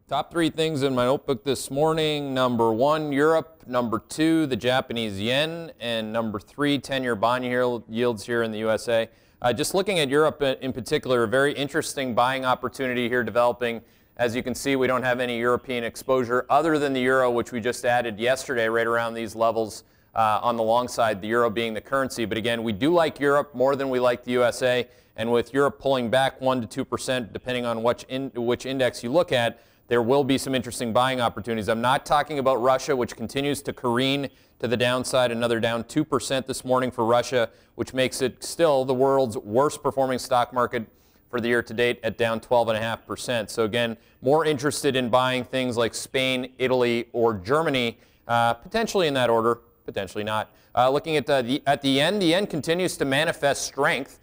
Top three things in my notebook this morning. Number one, Europe. Number two, the Japanese yen. And number three, 10-year bond yields here in the USA. Just looking at Europe in particular, a very interesting buying opportunity here developing. As you can see, we don't have any European exposure other than the euro, which we just added yesterday right around these levels on the long side, the euro being the currency. But again, we do like Europe more than we like the USA. And with Europe pulling back 1 to 2%, depending on which index you look at, there will be some interesting buying opportunities. I'm not talking about Russia, which continues to careen to the downside, another down 2% this morning for Russia, which makes it still the world's worst performing stock market for the year to date at down 12.5%. So again, more interested in buying things like Spain, Italy, or Germany, potentially in that order, potentially not. Looking at the yen continues to manifest strength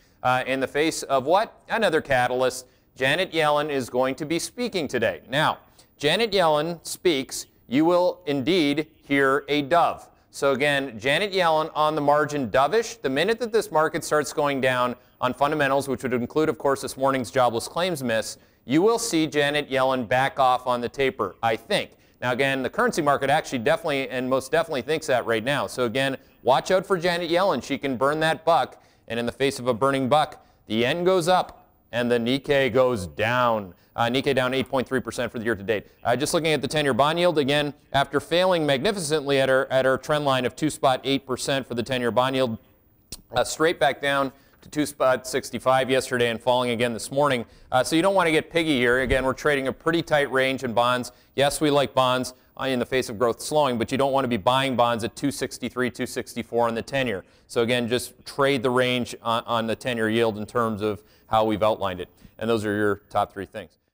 in the face of what? Another catalyst. Janet Yellen is going to be speaking today. Now, Janet Yellen speaks, you will indeed hear a dove. So again, Janet Yellen on the margin dovish. The minute that this market starts going down on fundamentals, which would include, of course, this morning's jobless claims miss, you will see Janet Yellen back off on the taper, I think. Now again, the currency market actually definitely and most definitely thinks that right now. So again, watch out for Janet Yellen. She can burn that buck, and in the face of a burning buck, the yen goes up and the Nikkei goes down. Nikkei down 8.3% for the year to date. Just looking at the 10-year bond yield, again, after failing magnificently at our trend line of 2.8% for the 10-year bond yield, straight back down to 2.65 yesterday and falling again this morning. So you don't want to get piggy here. Again, we're trading a pretty tight range in bonds. Yes, we like bonds in the face of growth slowing, but you don't want to be buying bonds at 263, 264 on the 10-year. So again, just trade the range on the 10-year yield in terms of how we've outlined it. And those are your top three things.